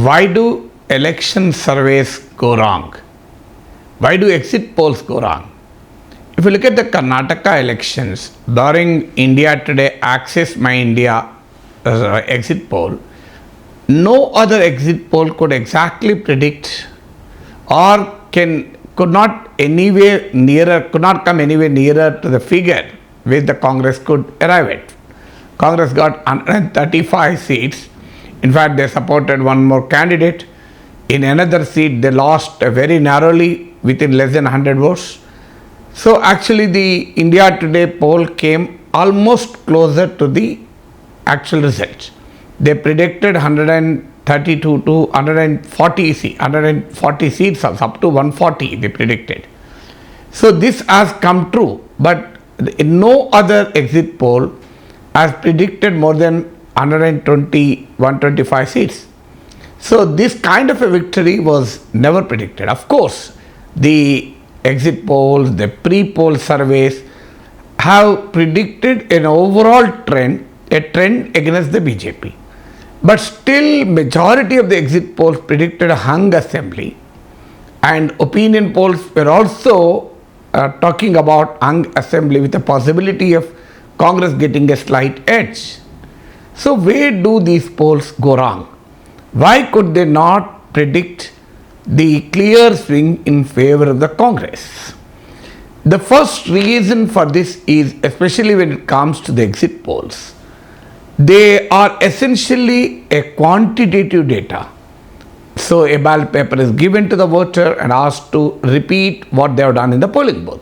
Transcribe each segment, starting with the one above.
why do election surveys go wrong? Why do exit polls go wrong? If you look at the Karnataka elections during India Today Access My India exit poll, no other exit poll could exactly predict or could not come anywhere nearer to the figure which the Congress could arrive at. Congress got 135 seats. In fact, they supported one more candidate. In another seat, they lost very narrowly within less than 100 votes. So actually the India Today poll came almost closer to the actual result. They predicted 132 to 140 seats, up to 140 they predicted. So this has come true, but no other exit poll has predicted more than 125 seats. So this kind of a victory was never predicted. Of course, the exit polls, the pre-poll surveys have predicted an overall trend, a trend against the BJP. But still, majority of the exit polls predicted a hung assembly, and opinion polls were also talking about hung assembly with the possibility of Congress getting a slight edge. So where do these polls go wrong? Why could they not predict the clear swing in favor of the Congress? The first reason for this is, especially when it comes to the exit polls, they are essentially a quantitative data. So a ballot paper is given to the voter and asked to repeat what they have done in the polling booth.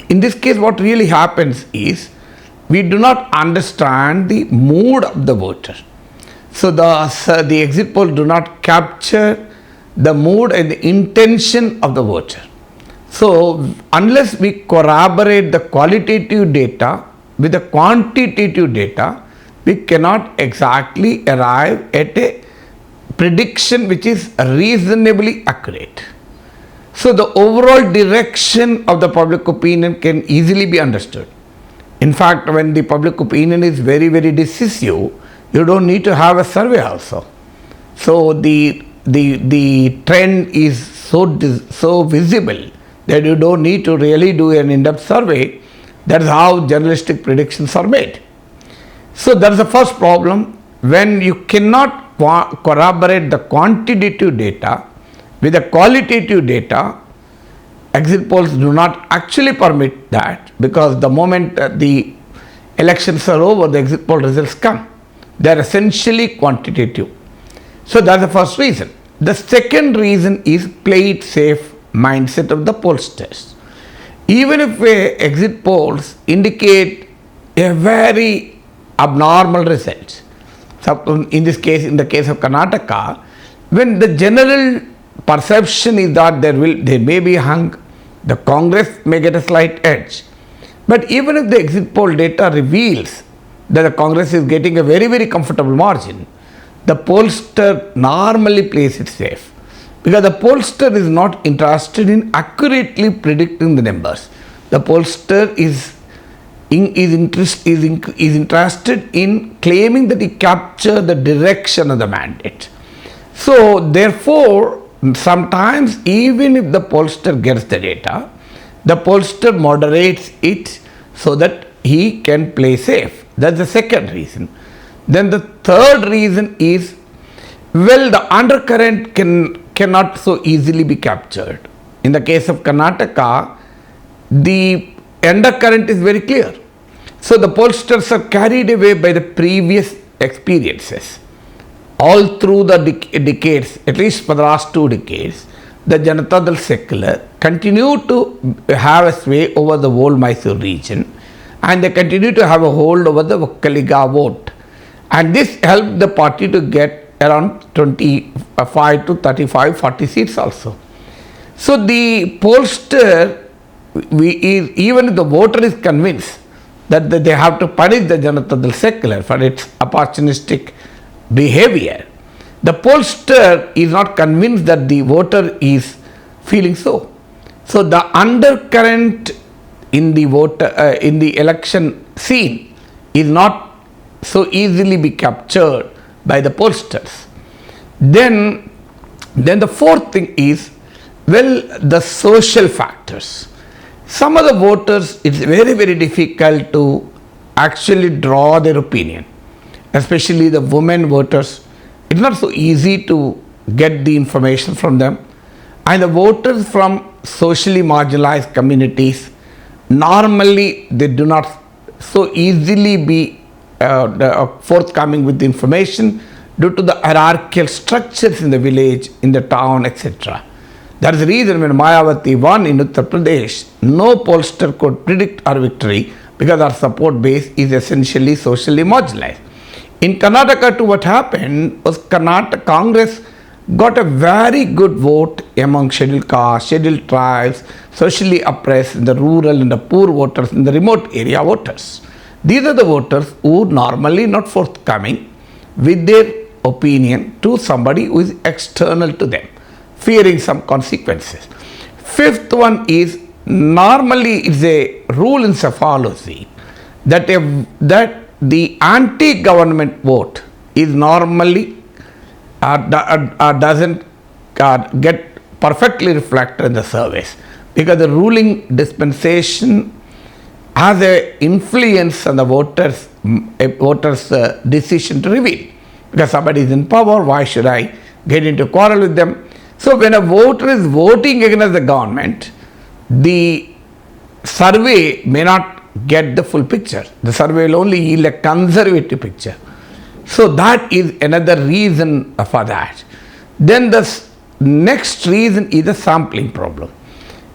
In this case, what really happens is we do not understand the mood of the voter. So the exit poll do not capture the mood and the intention of the voter. So unless we corroborate the qualitative data with the quantitative data, we cannot exactly arrive at a prediction which is reasonably accurate. So the overall direction of the public opinion can easily be understood. In fact, when the public opinion is very, very decisive, you don't need to have a survey also. So the trend is so visible that you don't need to really do an in-depth survey. That's how journalistic predictions are made. So that's the first problem. When you cannot corroborate the quantitative data with the qualitative data, exit polls do not actually permit that, because the moment the elections are over, the exit poll results come. They are essentially quantitative. So that's the first reason. The second reason is play it safe mindset of the pollsters. Even if exit polls indicate a very abnormal result, so in this case, in the case of Karnataka, when the general perception is that there may be hung, the Congress may get a slight edge. But even if the exit poll data reveals that the Congress is getting a very, very comfortable margin, the pollster normally plays it safe, because the pollster is not interested in accurately predicting the numbers. The pollster is interested in claiming that he captured the direction of the mandate. So therefore, sometimes even if the pollster gets the data, the pollster moderates it so that he can play safe. That's the second reason. Then the third reason is, well, the undercurrent cannot so easily be captured. In the case of Karnataka, the undercurrent is very clear. So the pollsters are carried away by the previous experiences. All through the decades, at least for the last 2 decades, the Janata Dal secular continue to have a sway over the whole Mysore region, and they continue to have a hold over the Vokkaliga vote. And this helped the party to get around 25 to 35, 40 seats also. So the pollster, even if the voter is convinced that they have to punish the Janata Dal secular for its opportunistic behavior, the pollster is not convinced that the voter is feeling so. So the undercurrent in the in the election scene is not so easily be captured by the pollsters. Then the fourth thing is, well, the social factors. Some of the voters, it's very, very difficult to actually draw their opinion, especially the women voters. It's not so easy to get the information from them. And the voters from socially marginalized communities, normally they do not so easily be forthcoming with the information due to the hierarchical structures in the village, in the town, etc. That is the reason when Mayawati won in Uttar Pradesh, no pollster could predict her victory because our support base is essentially socially marginalized. In Karnataka too, what happened was Karnataka Congress got a very good vote among scheduled castes, scheduled tribes, socially oppressed, the rural and the poor voters, and the remote area voters. These are the voters who normally not forthcoming with their opinion to somebody who is external to them, fearing some consequences. Fifth one is, normally it's a rule in psephology that the anti-government vote is normally doesn't get perfectly reflected in the surveys, because the ruling dispensation has an influence on the voters' decision to reveal. Because somebody is in power, why should I get into quarrel with them? So when a voter is voting against the government, the survey may not get the full picture. The survey will only yield a conservative picture. So that is another reason for that. Then the next reason is the sampling problem.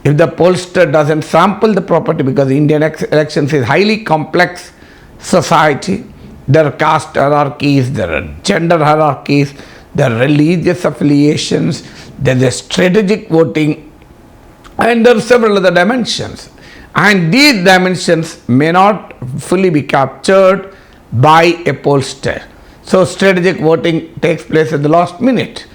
If the pollster doesn't sample the property, because Indian elections is highly complex society, there are caste hierarchies, there are gender hierarchies, there are religious affiliations, there is strategic voting, and there are several other dimensions. And these dimensions may not fully be captured by a pollster. So strategic voting takes place at the last minute.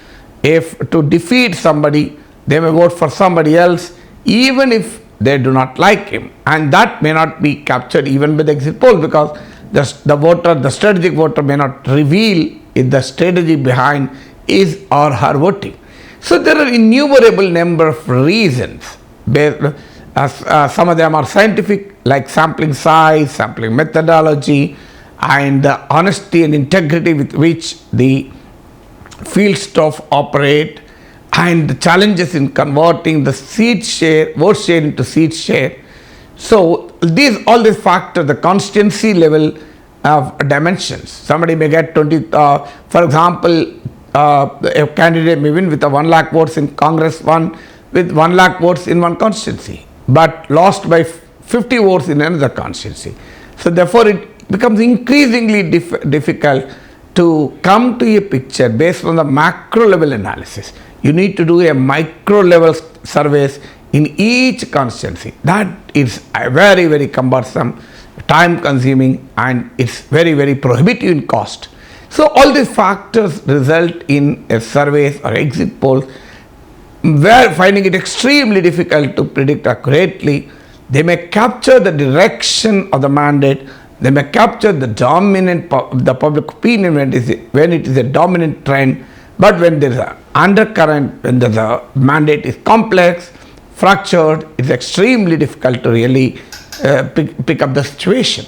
If to defeat somebody, they may vote for somebody else, even if they do not like him. And that may not be captured even with exit polls, because the strategic voter may not reveal if the strategy behind is or her voting. So there are innumerable number of reasons. Some of them are scientific, like sampling size, sampling methodology, and the honesty and integrity with which the field staff operate, and the challenges in converting the vote share into seat share. So all these factors, the constituency level of dimensions. Somebody may get 20, for example, a candidate may win with 1 lakh votes in Congress, one with 1 lakh votes in one constituency, but lost by 50 votes in another constituency. So therefore it becomes increasingly difficult to come to a picture based on the macro level analysis. You need to do a micro level surveys in each constituency. That is very, very cumbersome, time consuming, and it's very, very prohibitive in cost. So all these factors result in a surveys or exit polls where finding it extremely difficult to predict accurately. They may capture the direction of the mandate, they may capture the the public opinion when it is a dominant trend, but when there is an undercurrent, when the mandate is complex, fractured, it's extremely difficult to really pick up the situation.